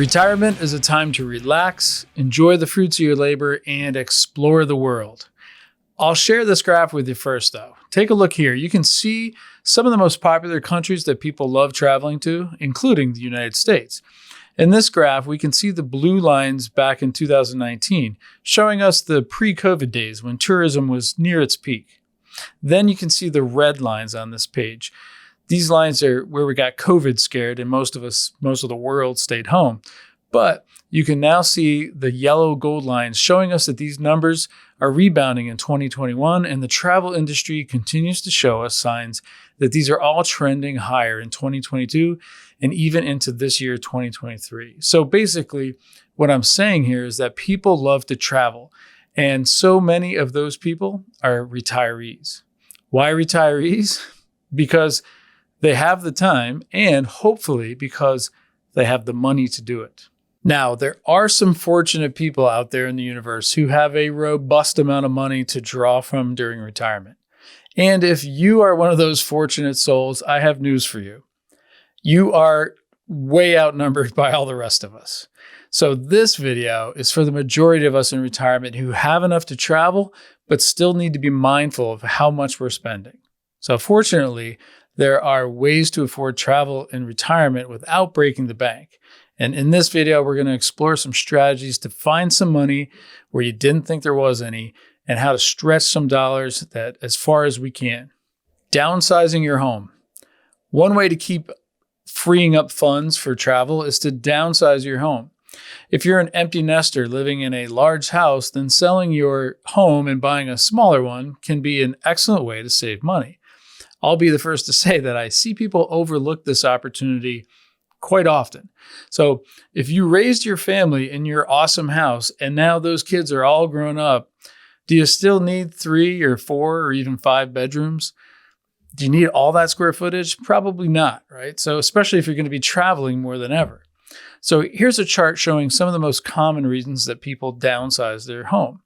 Retirement is a time to relax, enjoy the fruits of your labor, and explore the world. I'll share this graph with you first, though. Take a look here. You can see some of the most popular countries that people love traveling to, including the United States. In this graph, we can see the blue lines back in 2019, showing us the pre-COVID days when tourism was near its peak. Then you can see the red lines on this page. These lines are where we got COVID scared and most of the world stayed home. But you can now see the yellow gold lines showing us that these numbers are rebounding in 2021, and the travel industry continues to show us signs that these are all trending higher in 2022 and even into this year, 2023. So basically, what I'm saying here is that people love to travel, and so many of those people are retirees. Why retirees? Because they have the time, and hopefully because they have the money to do it. Now, there are some fortunate people out there in the universe who have a robust amount of money to draw from during retirement. And if you are one of those fortunate souls, I have news for you. You are way outnumbered by all the rest of us. So this video is for the majority of us in retirement who have enough to travel, but still need to be mindful of how much we're spending. So fortunately, there are ways to afford travel in retirement without breaking the bank. And in this video, we're going to explore some strategies to find some money where you didn't think there was any, and how to stretch some dollars that as far as we can. Downsizing your home. One way to keep freeing up funds for travel is to downsize your home. If you're an empty nester living in a large house, then selling your home and buying a smaller one can be an excellent way to save money. I'll be the first to say that I see people overlook this opportunity quite often. So if you raised your family in your awesome house and now those kids are all grown up, do you still need 3 or 4 or even 5 bedrooms? Do you need all that square footage? Probably not, right? So especially if you're going to be traveling more than ever. So here's a chart showing some of the most common reasons that people downsize their home.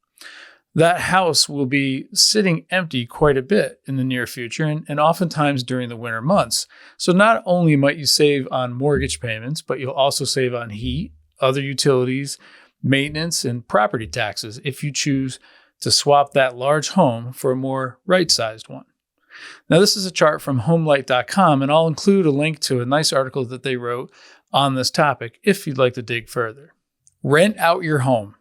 That house will be sitting empty quite a bit in the near future and oftentimes during the winter months. So not only might you save on mortgage payments, but you'll also save on heat, other utilities, maintenance, and property taxes if you choose to swap that large home for a more right-sized one. Now, this is a chart from homelight.com, and I'll include a link to a nice article that they wrote on this topic if you'd like to dig further. Rent out your home.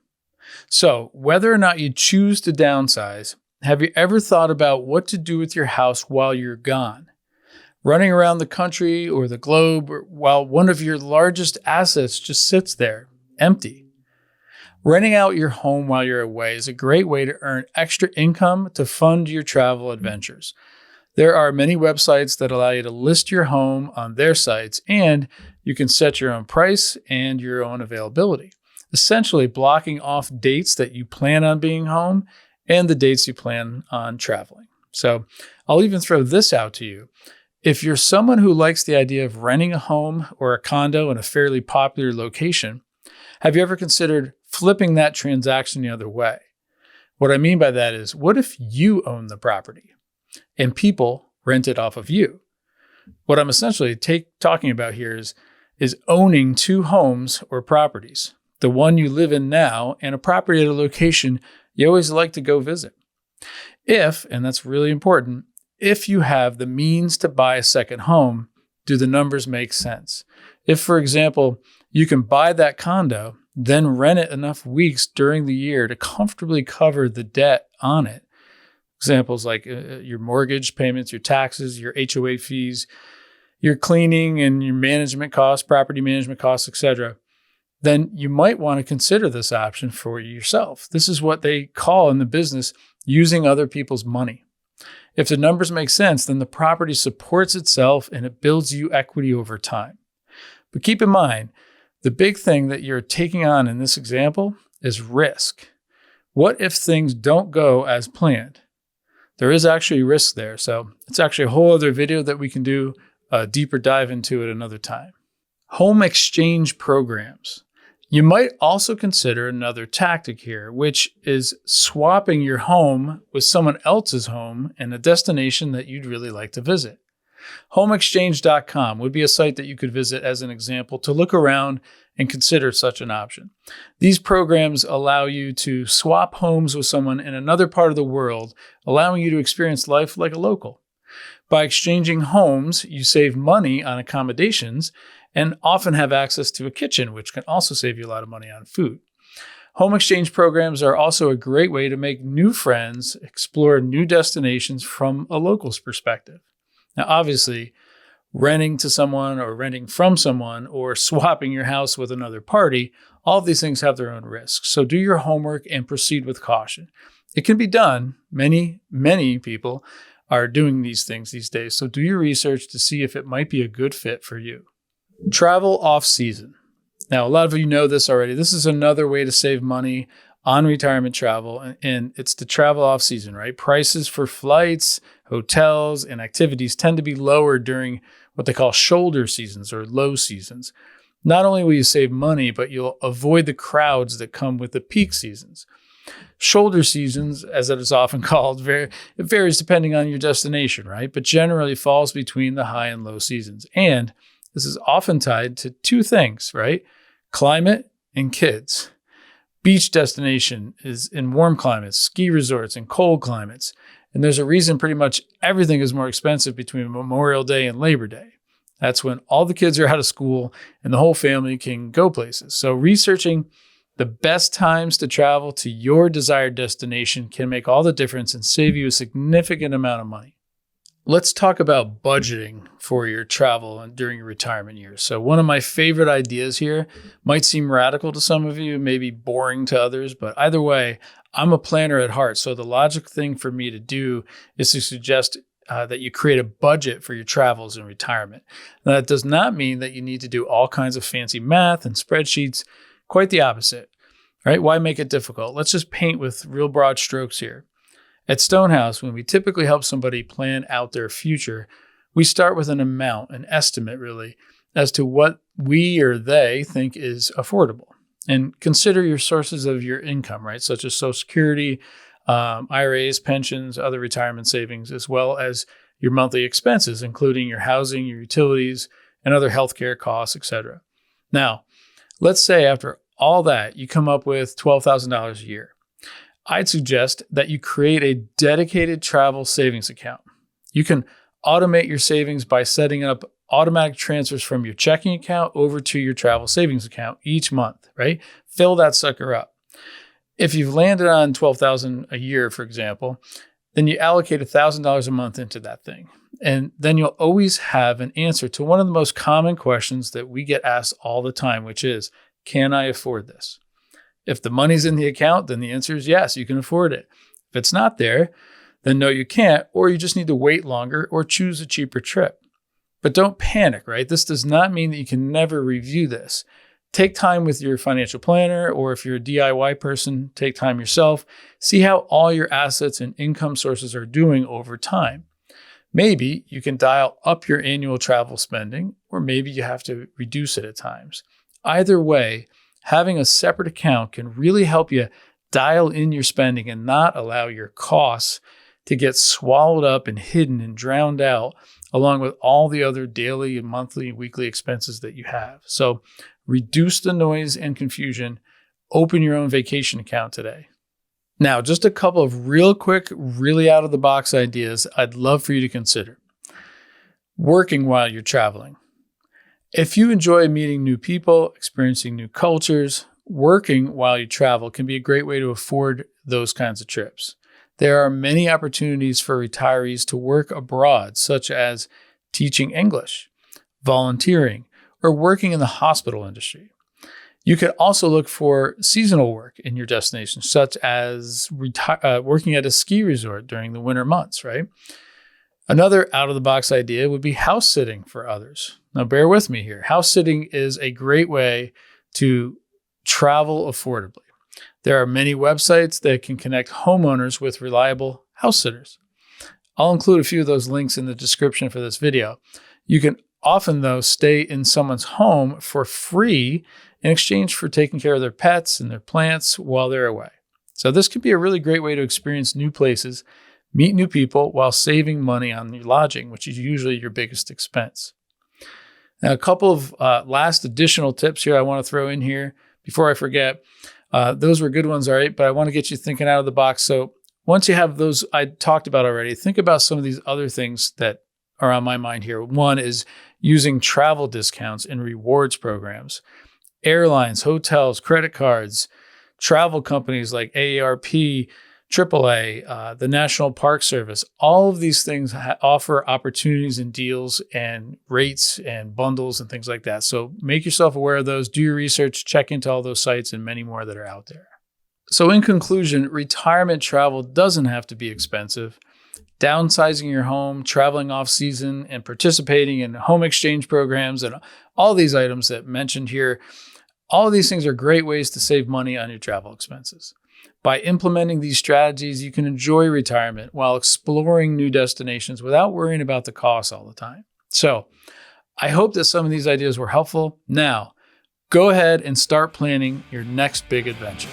So whether or not you choose to downsize, have you ever thought about what to do with your house while you're gone? Running around the country or the globe while one of your largest assets just sits there, empty. Renting out your home while you're away is a great way to earn extra income to fund your travel adventures. There are many websites that allow you to list your home on their sites, and you can set your own price and your own availability, essentially blocking off dates that you plan on being home and the dates you plan on traveling. So I'll even throw this out to you. If you're someone who likes the idea of renting a home or a condo in a fairly popular location, have you ever considered flipping that transaction the other way? What I mean by that is, what if you own the property and people rent it off of you? What I'm essentially talking about here is owning 2 homes or properties. The one you live in now, and a property at a location you always like to go visit. If, and that's really important, if you have the means to buy a second home, do the numbers make sense? If, for example, you can buy that condo, then rent it enough weeks during the year to comfortably cover the debt on it. Examples like your mortgage payments, your taxes, your HOA fees, your cleaning and your management costs, property management costs, etc., then you might want to consider this option for yourself. This is what they call in the business using other people's money. If the numbers make sense, then the property supports itself and it builds you equity over time. But keep in mind, the big thing that you're taking on in this example is risk. What if things don't go as planned? There is actually risk there. So it's actually a whole other video that we can do a deeper dive into at another time. Home exchange programs. You might also consider another tactic here, which is swapping your home with someone else's home in a destination that you'd really like to visit. HomeExchange.com would be a site that you could visit as an example to look around and consider such an option. These programs allow you to swap homes with someone in another part of the world, allowing you to experience life like a local. By exchanging homes, you save money on accommodations and often have access to a kitchen, which can also save you a lot of money on food. Home exchange programs are also a great way to make new friends, explore new destinations from a local's perspective. Now, obviously, renting to someone or renting from someone or swapping your house with another party, all of these things have their own risks. So do your homework and proceed with caution. It can be done. Many people are doing these things these days. So do your research to see if it might be a good fit for you. Travel off season. Now, a lot of you know this already. This is another way to save money on retirement travel, and it's to travel off season, right? Prices for flights, hotels, and activities tend to be lower during what they call shoulder seasons or low seasons. Not only will you save money, but you'll avoid the crowds that come with the peak seasons. Shoulder seasons, as it is often called, it varies depending on your destination, right? But generally falls between the high and low seasons. And this is often tied to two things, right? Climate and kids. Beach destination is in warm climates, ski resorts in cold climates. And there's a reason pretty much everything is more expensive between Memorial Day and Labor Day. That's when all the kids are out of school and the whole family can go places. So researching the best times to travel to your desired destination can make all the difference and save you a significant amount of money. Let's talk about budgeting for your travel and during your retirement years. So one of my favorite ideas here might seem radical to some of you, maybe boring to others, but either way, I'm a planner at heart. So the logical thing for me to do is to suggest that you create a budget for your travels in retirement. Now, that does not mean that you need to do all kinds of fancy math and spreadsheets. Quite the opposite, right? Why make it difficult? Let's just paint with real broad strokes here. At Stonehouse, when we typically help somebody plan out their future, we start with an amount, an estimate really, as to what we or they think is affordable. And consider your sources of your income, right? Such as Social Security, IRAs, pensions, other retirement savings, as well as your monthly expenses, including your housing, your utilities, and other healthcare costs, etc. Now, let's say after all that, you come up with $12,000 a year. I'd suggest that you create a dedicated travel savings account. You can automate your savings by setting up automatic transfers from your checking account over to your travel savings account each month, right? Fill that sucker up. If you've landed on $12,000 a year, for example, then you allocate $1,000 a month into that thing. And then you'll always have an answer to one of the most common questions that we get asked all the time, which is, can I afford this? If the money's in the account, then the answer is yes, you can afford it. If it's not there, then no, you can't, or you just need to wait longer or choose a cheaper trip. But don't panic, right? This does not mean that you can never review this. Take time with your financial planner, or if you're a DIY person, take time yourself. See how all your assets and income sources are doing over time. Maybe you can dial up your annual travel spending, or maybe you have to reduce it at times. Either way, having a separate account can really help you dial in your spending and not allow your costs to get swallowed up and hidden and drowned out along with all the other daily and monthly and weekly expenses that you have. So reduce the noise and confusion. Open your own vacation account today. Now, just a couple of real quick, really out of the box ideas I'd love for you to consider. Working while you're traveling. If you enjoy meeting new people, experiencing new cultures, working while you travel can be a great way to afford those kinds of trips. There are many opportunities for retirees to work abroad, such as teaching English, volunteering, or working in the hospital industry. You could also look for seasonal work in your destination, such as working at a ski resort during the winter months, right? Another out-of-the-box idea would be house sitting for others. Now, bear with me here. House sitting is a great way to travel affordably. There are many websites that can connect homeowners with reliable house sitters. I'll include a few of those links in the description for this video. You can often, though, stay in someone's home for free in exchange for taking care of their pets and their plants while they're away. So this could be a really great way to experience new places, meet new people while saving money on your lodging, which is usually your biggest expense. Now, a couple of last additional tips here I want to throw in here before I forget. Those were good ones, all right, but I want to get you thinking out of the box. So once you have those I talked about already, think about some of these other things that are on my mind here. One is using travel discounts and rewards programs. Airlines, hotels, credit cards, travel companies like AARP, AAA, the National Park Service, all of these things offer opportunities and deals and rates and bundles and things like that. So make yourself aware of those, do your research, check into all those sites and many more that are out there. So in conclusion, retirement travel doesn't have to be expensive. Downsizing your home, traveling off season, and participating in home exchange programs and all these items that mentioned here, all of these things are great ways to save money on your travel expenses. By implementing these strategies, you can enjoy retirement while exploring new destinations without worrying about the costs all the time. So I hope that some of these ideas were helpful. Now, go ahead and start planning your next big adventure.